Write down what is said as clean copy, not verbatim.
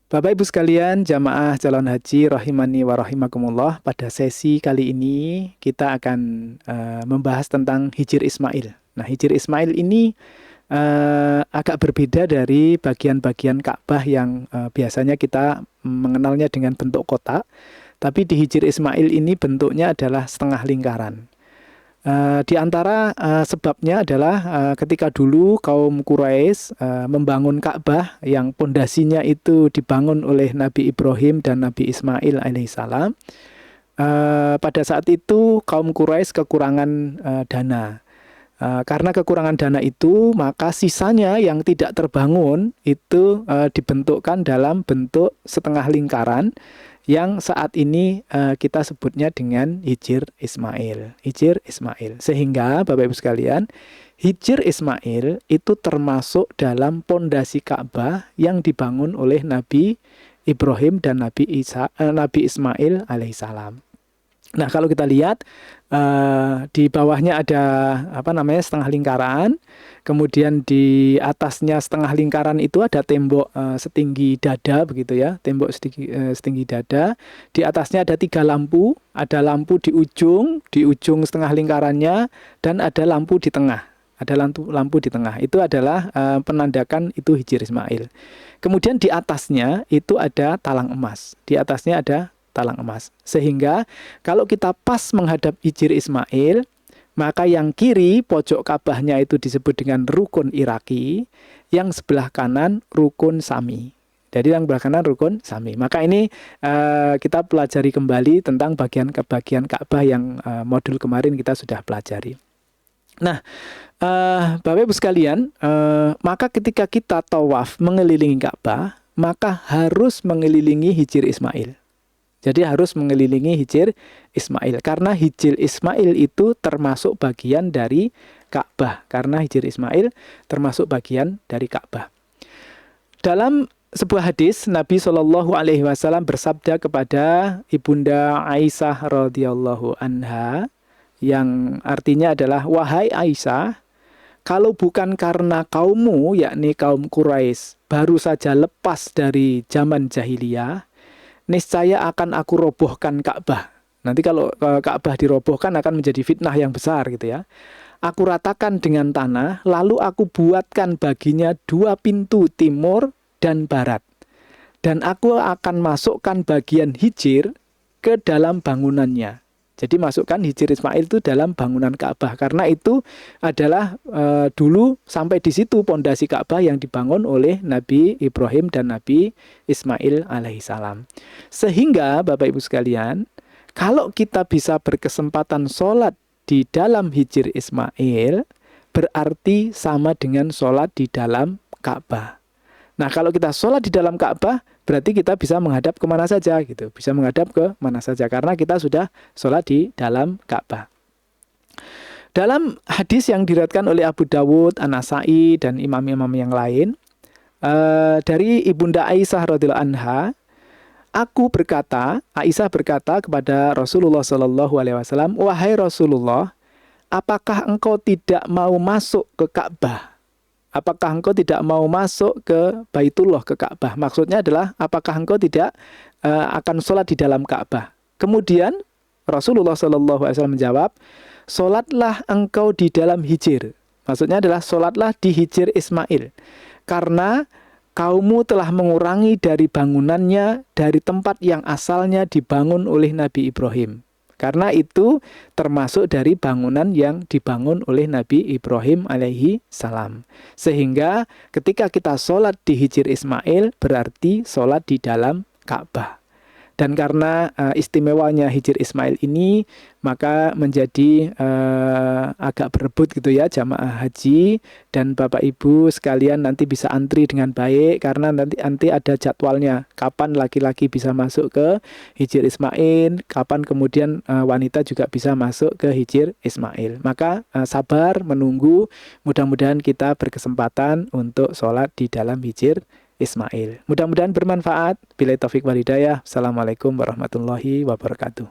Bapak Ibu sekalian, jamaah calon haji rahimani wa rahimakumullah, pada sesi kali ini kita akan membahas tentang Hijr Ismail. Nah, Hijr Ismail ini agak berbeda dari bagian-bagian Ka'bah yang biasanya kita mengenalnya dengan bentuk kotak, tapi di Hijr Ismail ini bentuknya adalah setengah lingkaran. Di antara sebabnya adalah ketika dulu kaum Quraisy membangun Ka'bah yang pondasinya itu dibangun oleh Nabi Ibrahim dan Nabi Ismail alaihissalam. Pada saat itu kaum Quraisy kekurangan dana. Karena kekurangan dana itu, maka sisanya yang tidak terbangun itu dibentukkan dalam bentuk setengah lingkaran yang saat ini kita sebutnya dengan Hijr Ismail. Hijr Ismail. Sehingga Bapak Ibu sekalian, Hijr Ismail itu termasuk dalam pondasi Ka'bah yang dibangun oleh Nabi Ibrahim dan Nabi Ismail alaihissalam. Nah, kalau kita lihat di bawahnya ada setengah lingkaran, kemudian di atasnya setengah lingkaran itu ada tembok setinggi dada begitu ya, tembok setinggi dada. Di atasnya ada 3 lampu, ada lampu di ujung setengah lingkarannya, dan ada lampu di tengah. Ada lampu di tengah. Itu adalah penandakan itu Hijr Ismail. Kemudian di atasnya itu ada talang emas. Di atasnya ada talang emas. Sehingga kalau kita pas menghadap Hijr Ismail, maka yang kiri pojok Ka'bahnya itu disebut dengan rukun Iraki, yang sebelah kanan rukun Sami. Jadi yang sebelah kanan rukun Sami. Maka ini kita pelajari kembali tentang bagian Ka'bah yang modul kemarin kita sudah pelajari. Nah, Bapak Ibu sekalian, maka ketika kita tawaf mengelilingi Ka'bah, maka harus mengelilingi Hijr Ismail. Jadi harus mengelilingi Hijr Ismail. Karena Hijr Ismail itu termasuk bagian dari Ka'bah. Karena Hijr Ismail termasuk bagian dari Ka'bah. Dalam sebuah hadis, Nabi SAW bersabda kepada Ibunda Aisyah radhiyallahu anha, yang artinya adalah, "Wahai Aisyah, kalau bukan karena kaummu, yakni kaum Quraisy, baru saja lepas dari zaman jahiliyah, niscaya akan aku robohkan Ka'bah." Nanti kalau Ka'bah dirobohkan akan menjadi fitnah yang besar gitu ya. "Aku ratakan dengan tanah, lalu aku buatkan baginya 2 pintu timur dan barat. Dan aku akan masukkan bagian Hijr ke dalam bangunannya." Jadi masukkan Hijr Ismail itu dalam bangunan Ka'bah. Karena itu adalah dulu sampai di situ pondasi Ka'bah yang dibangun oleh Nabi Ibrahim dan Nabi Ismail alaihissalam. Sehingga Bapak Ibu sekalian, kalau kita bisa berkesempatan sholat di dalam Hijr Ismail, berarti sama dengan sholat di dalam Ka'bah. Nah, kalau kita sholat di dalam Ka'bah, berarti kita bisa menghadap kemana saja gitu. Bisa menghadap ke mana saja karena kita sudah sholat di dalam Ka'bah. Dalam hadis yang diriwayatkan oleh Abu Dawud, An-Nasa'i, dan imam-imam yang lain, dari Ibunda Aisyah radhiyallahu anha, Aisyah berkata kepada Rasulullah SAW, "Wahai Rasulullah, apakah engkau tidak mau masuk ke Ka'bah? Apakah engkau tidak mau masuk ke Baitullah, ke Ka'bah?" Maksudnya adalah, apakah engkau tidak akan sholat di dalam Ka'bah? Kemudian Rasulullah SAW menjawab, "Sholatlah engkau di dalam Hijr." Maksudnya adalah sholatlah di Hijr Ismail. Karena kaummu telah mengurangi dari bangunannya dari tempat yang asalnya dibangun oleh Nabi Ibrahim. Karena itu termasuk dari bangunan yang dibangun oleh Nabi Ibrahim alaihi salam. Sehingga ketika kita sholat di Hijr Ismail, berarti sholat di dalam Ka'bah. Dan karena istimewanya Hijr Ismail ini, maka menjadi agak berebut gitu ya jamaah haji. Dan Bapak Ibu sekalian nanti bisa antri dengan baik, karena nanti ada jadwalnya. Kapan laki-laki bisa masuk ke Hijr Ismail, kapan kemudian wanita juga bisa masuk ke Hijr Ismail. Maka sabar menunggu, mudah-mudahan kita berkesempatan untuk sholat di dalam Hijr Ismail. Mudah-mudahan bermanfaat. Billahi taufik wal hidayah. Assalamualaikum warahmatullahi wabarakatuh.